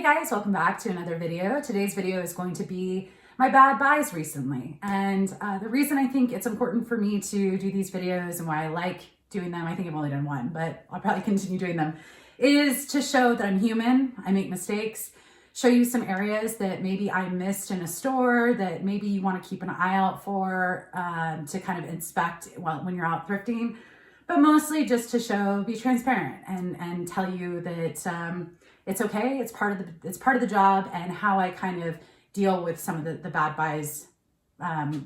Hey guys, welcome back to another video. Today's video is going to be my bad buys recently. And the reason I think it's important for me to do these videos and why I like doing them, I think I've only done one, but I'll probably continue doing them, is to show that I'm human, I make mistakes, show you some areas that maybe I missed in a store that maybe you want to keep an eye out for to kind of inspect when you're out thrifting, but mostly just to show, be transparent and tell you that it's okay. It's part of the job, and how I kind of deal with some of the bad buys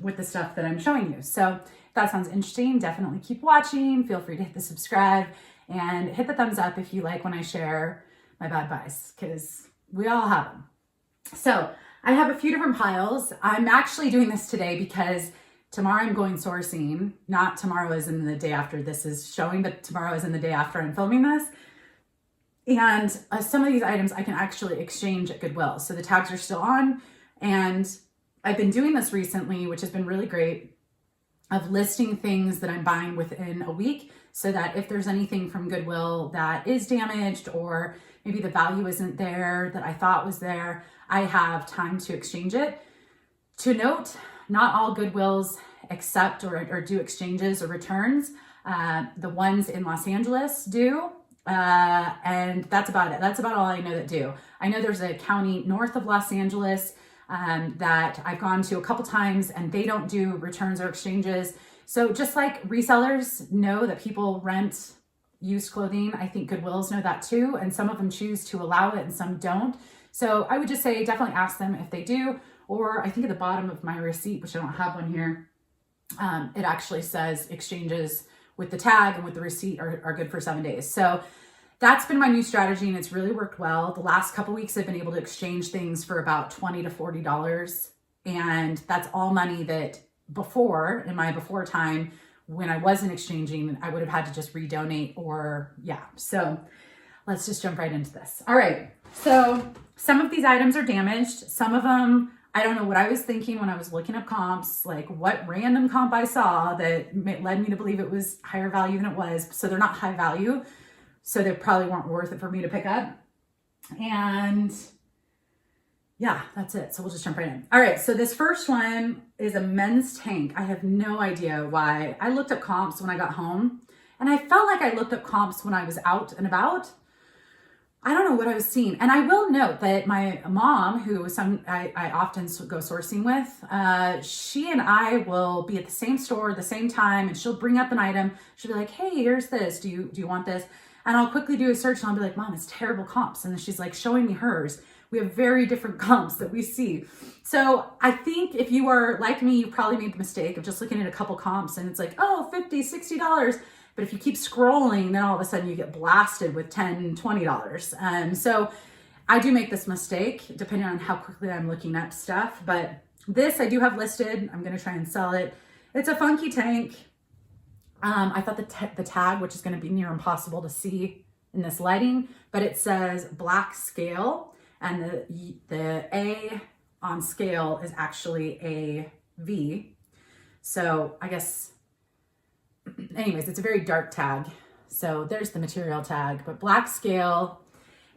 with the stuff that I'm showing you. So if that sounds interesting, definitely keep watching. Feel free to hit the subscribe and hit the thumbs up if you like when I share my bad buys, because we all have them. So I have a few different piles. I'm actually doing this today because tomorrow I'm going sourcing. Not tomorrow as in the day after this is showing, but tomorrow is in the day after I'm filming this. And some of these items I can actually exchange at Goodwill. So the tags are still on. And I've been doing this recently, which has been really great, of listing things that I'm buying within a week, so that if there's anything from Goodwill that is damaged, or maybe the value isn't there that I thought was there, I have time to exchange it. To note, not all Goodwills accept or do exchanges or returns. The ones in Los Angeles do. And that's about it. That's about all I know that do. I know there's a county north of Los Angeles that I've gone to a couple times, and they don't do returns or exchanges. So just like resellers know that people rent used clothing, I think Goodwills know that too. And some of them choose to allow it and some don't. So I would just say definitely ask them if they do. Or I think at the bottom of my receipt, which I don't have one here, it actually says exchanges with the tag and with the receipt are good for 7 days. So that's been my new strategy, and it's really worked well. The last couple weeks I've been able to exchange things for about $20 to $40. And that's all money that before, in my before time, when I wasn't exchanging, I would have had to just redonate or yeah. So let's just jump right into this. All right. So some of these items are damaged. Some of them, I don't know what I was thinking when I was looking up comps, like what random comp I saw that led me to believe it was higher value than it was. So they're not high value. So they probably weren't worth it for me to pick up. And yeah, that's it. So we'll just jump right in. All right. So this first one is a men's tank. I have no idea why. I looked up comps when I got home, and I felt like I looked up comps when I was out and about. I don't know what I was seeing. And I will note that my mom, who I often go sourcing with, she and I will be at the same store at the same time, and she'll bring up an item. She'll be like, hey, here's this. Do you want this? And I'll quickly do a search, and I'll be like, Mom, it's terrible comps. And then she's like showing me hers. We have very different comps that we see. So I think if you are like me, you probably made the mistake of just looking at a couple comps and it's like, oh, $50, $60. But if you keep scrolling, then all of a sudden you get blasted with $10, $20. So I do make this mistake depending on how quickly I'm looking up stuff. But this I do have listed. I'm going to try and sell it. It's a funky tank. I thought the tag, which is going to be near impossible to see in this lighting, but it says black scale, and the A on scale is actually a V. So I guess, anyways, it's a very dark tag. So there's the material tag, but black scale.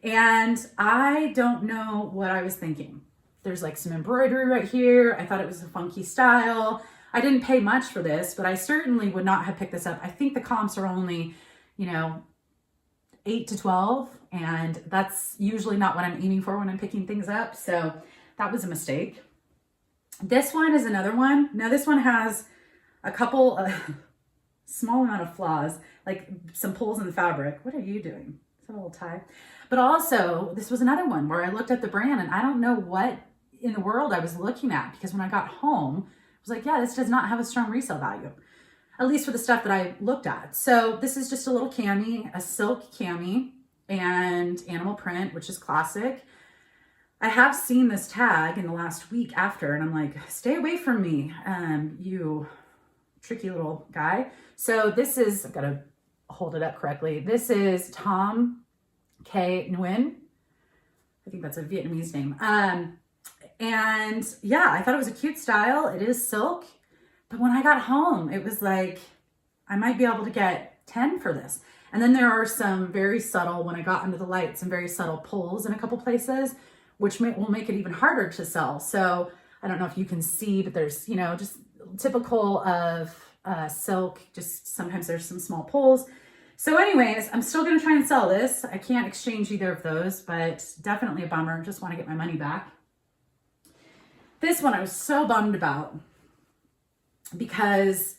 And I don't know what I was thinking. There's like some embroidery right here. I thought it was a funky style. I didn't pay much for this, but I certainly would not have picked this up. I think the comps are only, 8 to 12, and that's usually not what I'm aiming for when I'm picking things up. So that was a mistake. This one is another one. Now this one has a couple small amount of flaws, like some pulls in the fabric. What are you doing? Is that a little tie? But also, this was another one where I looked at the brand, and I don't know what in the world I was looking at, because when I got home, I was like, yeah, this does not have a strong resale value, at least for the stuff that I looked at. So this is just a little cami, a silk cami, and animal print, which is classic. I have seen this tag in the last week after, and I'm like, stay away from me, you tricky little guy. So this is, I've got to hold it up correctly. This is Tom K. Nguyen. I think that's a Vietnamese name. And yeah, I thought it was a cute style. It is silk. But when I got home, it was like, I might be able to get 10 for this. And then there are some very subtle, when I got under the light, some very subtle pulls in a couple places, which will make it even harder to sell. So I don't know if you can see, but there's, you know, just typical of silk, just sometimes there's some small pulls. So anyways, I'm still gonna try and sell this. I can't exchange either of those, but definitely a bummer. Just wanna get my money back. This one I was so bummed about because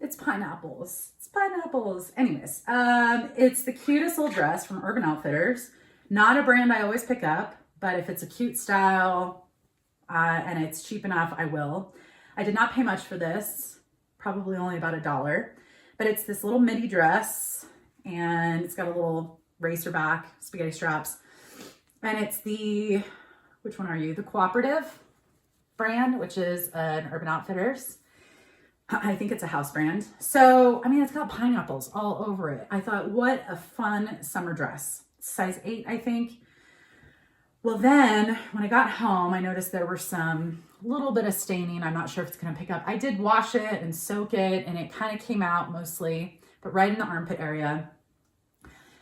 it's pineapples. It's pineapples. Anyways, it's the cutest little dress from Urban Outfitters. Not a brand I always pick up, but if it's a cute style and it's cheap enough, I will. I did not pay much for this, probably only about $1. But it's this little midi dress, and it's got a little racer back, spaghetti straps. And it's the, which one are you? The Cooperative brand, which is an Urban Outfitters. I think it's a house brand. So, I mean, it's got pineapples all over it. I thought, what a fun summer dress. Size 8, I think. Well, then when I got home, I noticed there were some little bit of staining. I'm not sure if it's going to pick up. I did wash it and soak it, and it kind of came out mostly, but right in the armpit area.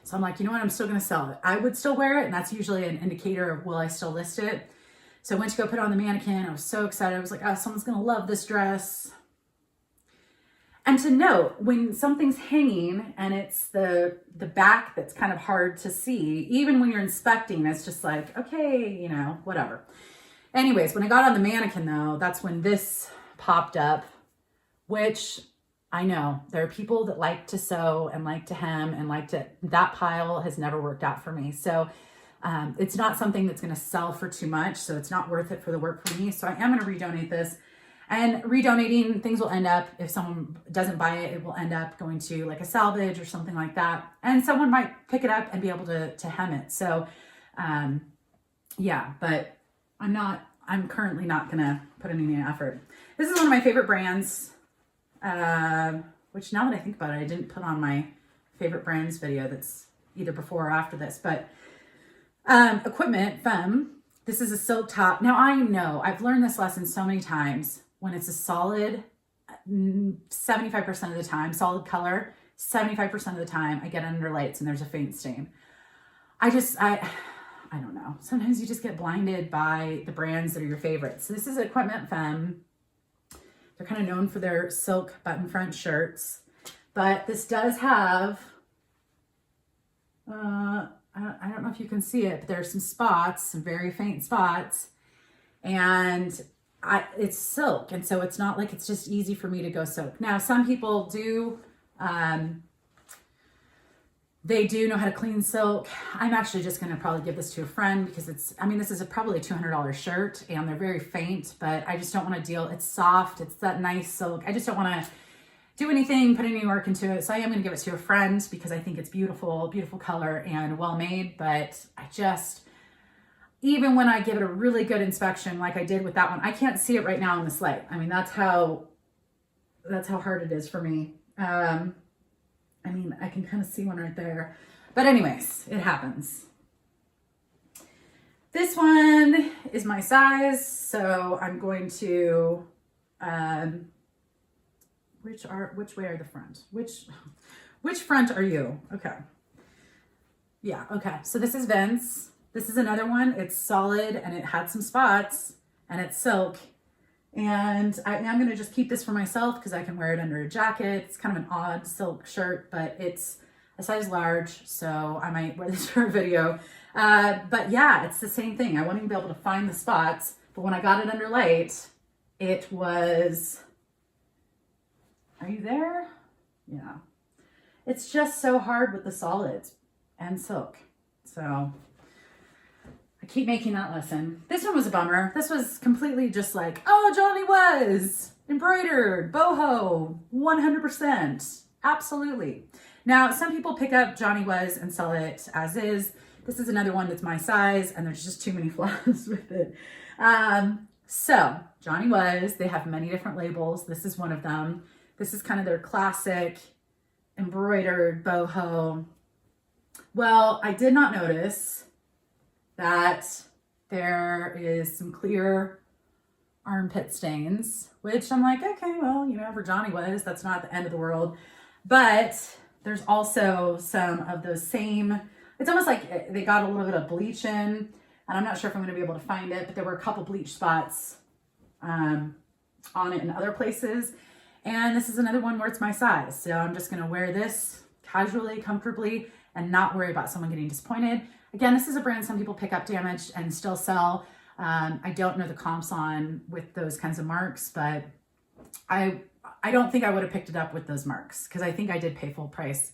So I'm like, you know what? I'm still going to sell it. I would still wear it, and that's usually an indicator of will I still list it. So I went to go put it on the mannequin. I was so excited. I was like, oh, someone's going to love this dress. And to note, when something's hanging and it's the back that's kind of hard to see, even when you're inspecting, it's just like, okay, you know, whatever. Anyways, when I got on the mannequin though, that's when this popped up, which I know there are people that like to sew and like to hem and like to, that pile has never worked out for me. So it's not something that's going to sell for too much. So it's not worth it for the work for me. So I am going to redonate this. And redonating, things will end up, if someone doesn't buy it, it will end up going to like a salvage or something like that. And someone might pick it up and be able to hem it. So yeah, but I'm currently not gonna put any effort. This is one of my favorite brands, which now that I think about it, I didn't put on my favorite brands video that's either before or after this, but Equipment Femme. This is a silk top. Now I know, I've learned this lesson so many times. When it's a solid, 75% of the time, solid color, 75% of the time, I get under lights and there's a faint stain. I don't know. Sometimes you just get blinded by the brands that are your favorites. So this is Equipment Femme. They're kind of known for their silk button front shirts, but this does have, I don't know if you can see it, but there are some spots, some very faint spots, and it's silk, and so it's not like it's just easy for me to go soak. Now, some people do, they do know how to clean silk. I'm actually just going to probably give this to a friend because it's, I mean, this is probably a $200 shirt, and they're very faint, but I just don't want to deal. It's soft. It's that nice silk. I just don't want to do anything, put any work into it. So I am going to give it to a friend because I think it's beautiful, beautiful color and well made, but I just, even when I give it a really good inspection, like I did with that one, I can't see it right now in this light. I mean, that's how hard it is for me. I mean, I can kind of see one right there, but anyways, it happens. This one is my size. So I'm going to, which way are the front? Which front are you? Okay. Yeah. Okay. So this is Vince. This is another one. It's solid and it had some spots and it's silk. And I'm going to just keep this for myself because I can wear it under a jacket. It's kind of an odd silk shirt, but it's a size large. So I might wear this for a video. But yeah, it's the same thing. I wouldn't be able to find the spots, but when I got it under light, it was, are you there? Yeah. It's just so hard with the solids and silk. So I keep making that lesson. This one was a bummer. This was completely just like, oh, Johnny Was embroidered, boho, 100%. Absolutely. Now, some people pick up Johnny Was and sell it as is. This is another one that's my size and there's just too many flaws with it. So Johnny Was, they have many different labels. This is one of them. This is kind of their classic embroidered boho. Well, I did not notice that there is some clear armpit stains, which I'm like, okay, well, you know, for Johnny Was, that's not the end of the world. But There's also some of those same, it's almost like they got a little bit of bleach in, and I'm not sure if I'm going to be able to find it, but there were a couple bleach spots on it in other places. And this is another one where it's my size. So I'm just going to wear this casually, comfortably, and not worry about someone getting disappointed. Again, this is a brand some people pick up damaged and still sell. I don't know the comps on with those kinds of marks, but I don't think I would have picked it up with those marks, because I think I did pay full price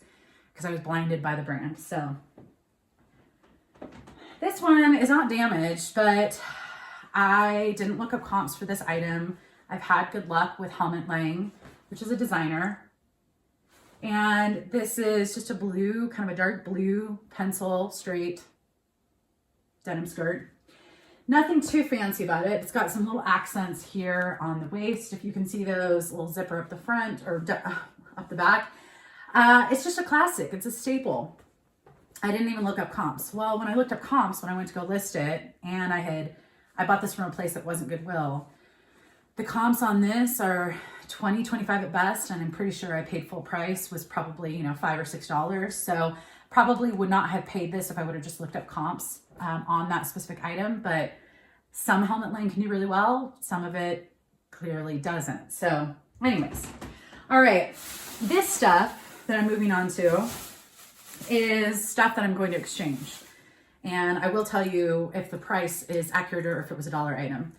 because I was blinded by the brand. So this one is not damaged, but I didn't look up comps for this item. I've had good luck with Helmut Lang, which is a designer. And this is just a blue, kind of a dark blue pencil straight denim skirt. Nothing too fancy about it. It's got some little accents here on the waist. If you can see those, little zipper up the front or up the back. It's just a classic. It's a staple. I didn't even look up comps. Well, when I looked up comps, when I went to go list it, and I bought this from a place that wasn't Goodwill. The comps on this are 20, 25 at best, and I'm pretty sure I paid full price, was probably, $5 or $6. So probably would not have paid this if I would have just looked up comps on that specific item, but some Helmut Lang can do really well. Some of it clearly doesn't. So anyways, all right, this stuff that I'm moving on to is stuff that I'm going to exchange. And I will tell you if the price is accurate or if it was a dollar item.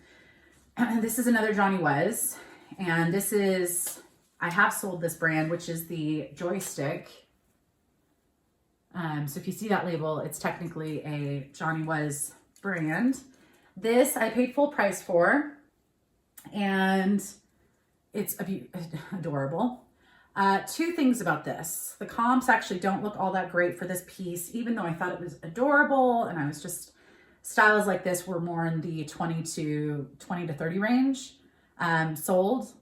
This is another Johnny Was, and this is, I have sold this brand, which is the joystick. So if you see that label, it's technically a Johnny Was brand. This I paid full price for, and it's adorable. Two things about this. The comps actually don't look all that great for this piece, even though I thought it was adorable, and I was just, styles like this were more in the 20 to 30 range sold.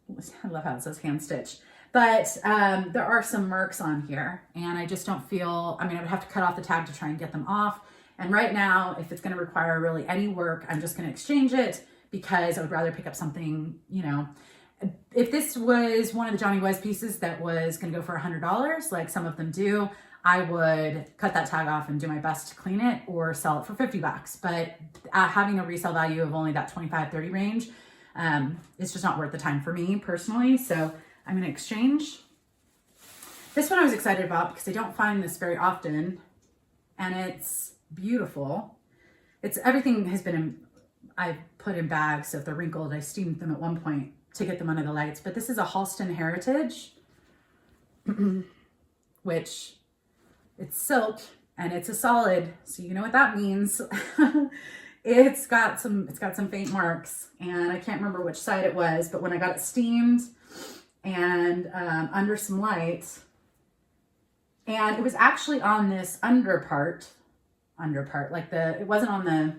I love how it says hand stitch. But there are some marks on here, and I just don't feel, I would have to cut off the tag to try and get them off. And right now, if it's going to require really any work, I'm just going to exchange it, because I would rather pick up something, if this was one of the Johnny Was pieces that was going to go for $100, like some of them do, I would cut that tag off and do my best to clean it or sell it for $50. But having a resale value of only that 25, 30 range, it's just not worth the time for me personally. So I'm going to exchange. This one I was excited about because I don't find this very often, and it's beautiful. Everything has been I put in bags, so if they're wrinkled, I steamed them at one point to get them under the lights. But this is a Halston Heritage, which it's silk and it's a solid, so you know what that means. It's got some faint marks, and I can't remember which side it was, but when I got it steamed and under some light, and it was actually on this under part, like it wasn't on the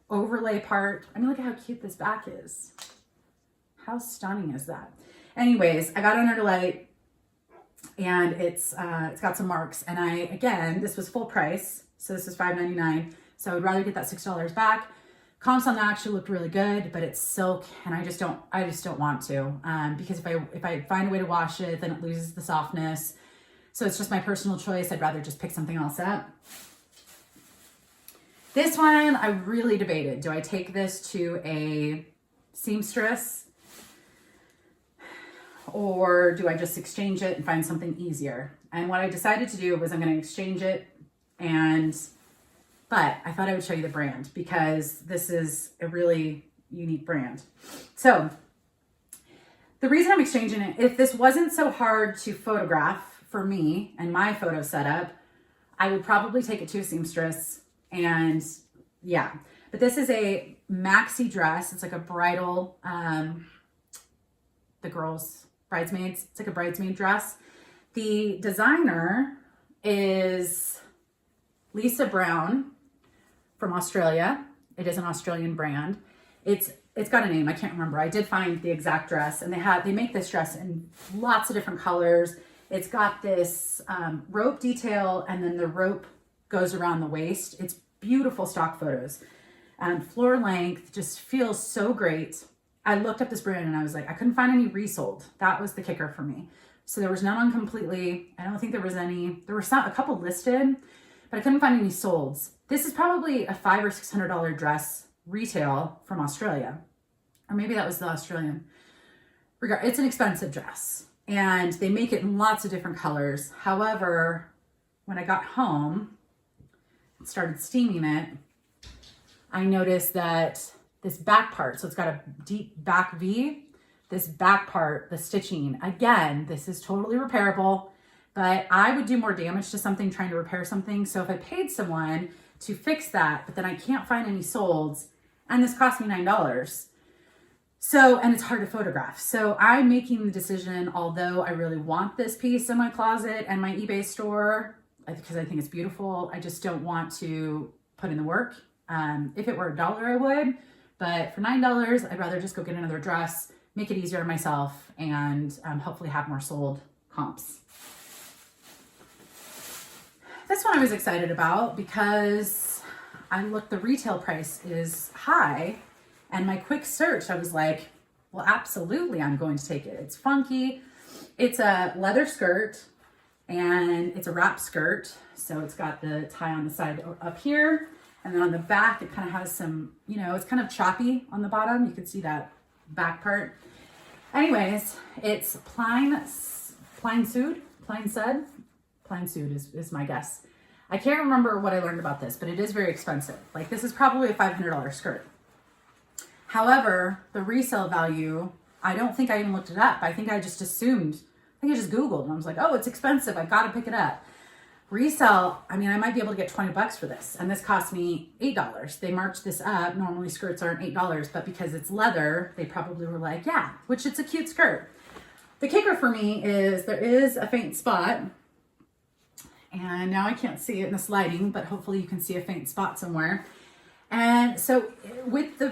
overlay part. Look at how cute this back is. How stunning is that? Anyways, I got it under light, and it's got some marks, and this was full price, so this is $5.99. So I would rather get that $6 back. Comps on that actually looked really good, but it's silk, and I just don't want to, because if I find a way to wash it, then it loses the softness. So it's just my personal choice. I'd rather just pick something else up. This one, I really debated. Do I take this to a seamstress, or do I just exchange it and find something easier? And what I decided to do was I'm going to exchange it, but I thought I would show you the brand, because this is a really unique brand. So the reason I'm exchanging it, if this wasn't so hard to photograph for me and my photo setup, I would probably take it to a seamstress, and yeah. But this is a maxi dress. It's like a bridal, the girls, bridesmaids. It's like a bridesmaid dress. The designer is Lisa Brown from Australia. It is an Australian brand. It's got a name. I can't remember. I did find the exact dress, and they make this dress in lots of different colors. It's got this rope detail, and then the rope goes around the waist. It's beautiful stock photos. Floor length just feels so great. I looked up this brand and I was like, I couldn't find any resold. That was the kicker for me. So there was none on Completely. I don't think there was any. There were a couple listed, but I couldn't find any solds. This is probably a $500 or $600 dress retail from Australia. Or maybe that was the Australian. It's an expensive dress and they make it in lots of different colors. However, when I got home and started steaming it, I noticed that this back part, so it's got a deep back V, this back part, the stitching, again, this is totally repairable, but I would do more damage to something trying to repair something. So if I paid someone to fix that, but then I can't find any solds, and this cost me $9. So, and it's hard to photograph. So I'm making the decision, although I really want this piece in my closet and my eBay store, because I think it's beautiful, I just don't want to put in the work. If it were $1, I would, but for $9, I'd rather just go get another dress, make it easier on myself, and hopefully have more sold comps. This one I was excited about because the retail price is high, and my quick search, I was like, well, absolutely, I'm going to take it. It's funky. It's a leather skirt and it's a wrap skirt. So it's got the tie on the side up here. And then on the back, it kind of has some, it's kind of choppy on the bottom. You can see that back part. Anyways, it's plain sued is my guess. I can't remember what I learned about this, but it is very expensive. Like this is probably a $500 skirt. However, the resale value, I don't think I even looked it up. I think I just assumed, I just Googled and I was like, oh, it's expensive. I got to pick it up. Resale, I might be able to get $20 for this. And this cost me $8. They marked this up. Normally skirts aren't $8, but because it's leather, they probably were like, yeah, which it's a cute skirt. The kicker for me is there is a faint spot. And now I can't see it in this lighting, but hopefully you can see a faint spot somewhere. And so with the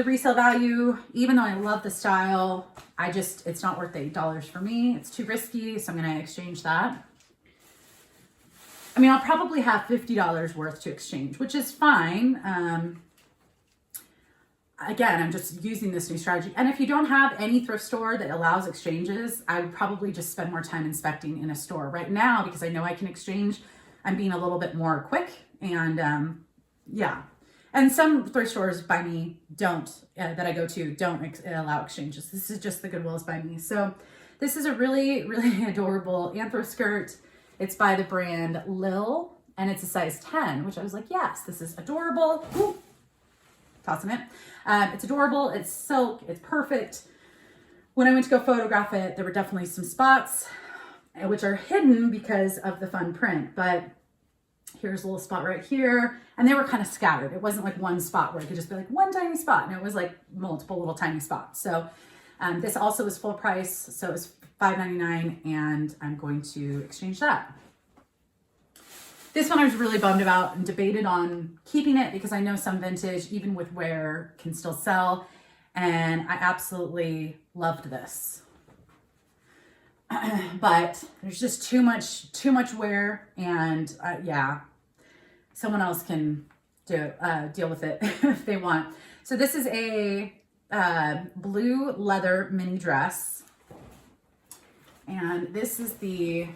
resale value, even though I love the style, it's not worth the $8 for me. It's too risky, so I'm going to exchange that. I'll probably have $50 worth to exchange, which is fine. Again, I'm just using this new strategy. And if you don't have any thrift store that allows exchanges, I would probably just spend more time inspecting in a store. Right now, because I know I can exchange, I'm being a little bit more quick. And yeah. And some thrift stores by me that I go to don't allow exchanges. This is just the Goodwills by me. So this is a really, really adorable anthro skirt. It's by the brand Lil, and it's a size 10, which I was like, yes, this is adorable. Ooh, tossing it. It's adorable. It's silk. It's perfect. When I went to go photograph it, there were definitely some spots, which are hidden because of the fun print. But here's a little spot right here. And they were kind of scattered. It wasn't like one spot where it could just be like one tiny spot. And it was like multiple little tiny spots. So this also is full price. So it was $5.99, and I'm going to exchange that. This one I was really bummed about and debated on keeping it because I know some vintage, even with wear, can still sell. And I absolutely loved this. But there's just too much wear, and yeah, someone else can deal with it if they want. So this is a blue leather mini dress, and this is the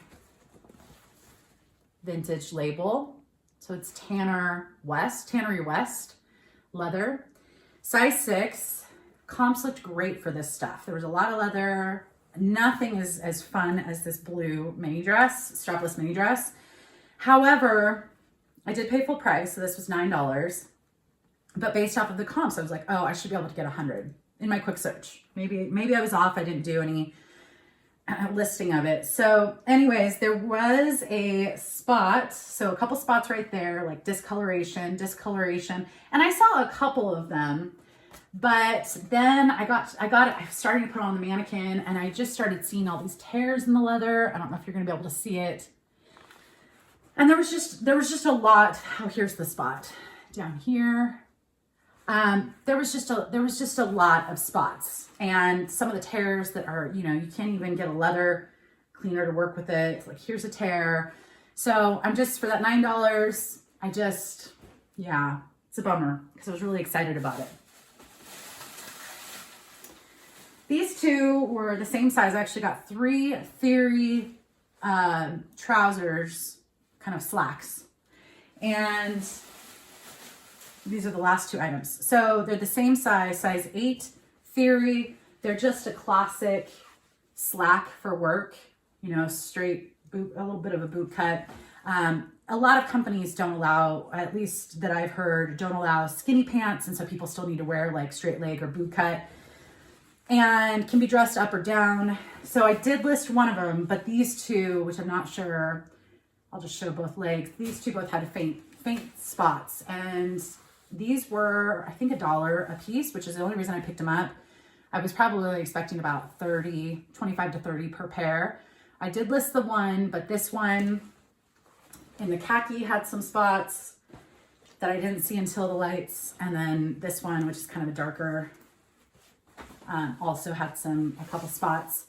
vintage label. So it's Tannery West leather, size 6. Comps looked great for this stuff. There was a lot of leather. Nothing is as fun as this blue mini dress, strapless mini dress. However, I did pay full price, so this was $9. But based off of the comps, I was like, oh, I should be able to get 100 in my quick search. Maybe I was off. I didn't do any listing of it. So anyways, there was a spot. So a couple spots right there, like discoloration. And I saw a couple of them. But then I was starting to put on the mannequin, and I just started seeing all these tears in the leather. I don't know if you're going to be able to see it. And there was just a lot. Oh, here's the spot down here. There was just a lot of spots, and some of the tears that are, you can't even get a leather cleaner to work with it. It's like, here's a tear. So I'm just, for that $9, yeah, it's a bummer because I was really excited about it. These two were the same size. I actually got 3 Theory trousers, kind of slacks. And these are the last 2 items. So they're the same size, size 8 Theory. They're just a classic slack for work, you know, straight boot, a little bit of a boot cut. A lot of companies don't allow, at least that I've heard, don't allow skinny pants. And so people still need to wear like straight leg or boot cut, and can be dressed up or down. So I did list one of them, but these two, which I'm not sure, I'll just show both legs. These two both had faint spots, and these were, I think, $1 a piece, which is the only reason I picked them up. I was probably expecting about 25 to 30 per pair. I did list the one, but this one in the khaki had some spots that I didn't see until the lights. And then this one, which is kind of a darker, also had a couple spots.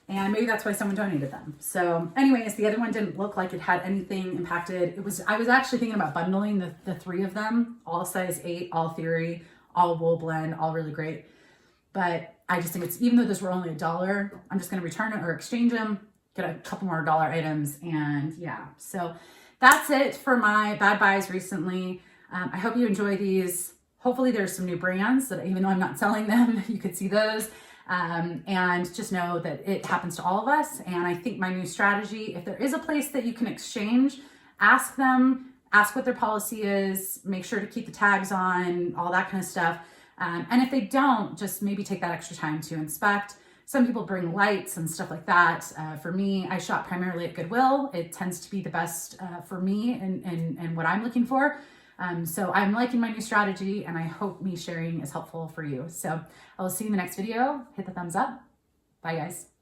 And maybe that's why someone donated them. So anyways, the other one didn't look like it had anything impacted. I was actually thinking about bundling the 3 of them, all size 8, all Theory, all wool blend, all really great. But I just think even though those were only $1, I'm just going to return it or exchange them, get a couple more dollar items. And yeah, so that's it for my bad buys recently. I hope you enjoy these. Hopefully there's some new brands that, even though I'm not selling them, you could see those. And just know that it happens to all of us. And I think my new strategy, if there is a place that you can exchange, ask them, ask what their policy is, make sure to keep the tags on, all that kind of stuff. And if they don't, just maybe take that extra time to inspect. Some people bring lights and stuff like that. For me, I shop primarily at Goodwill. It tends to be the best for me and what I'm looking for. So I'm liking my new strategy, and I hope me sharing is helpful for you. So I will see you in the next video. Hit the thumbs up. Bye, guys.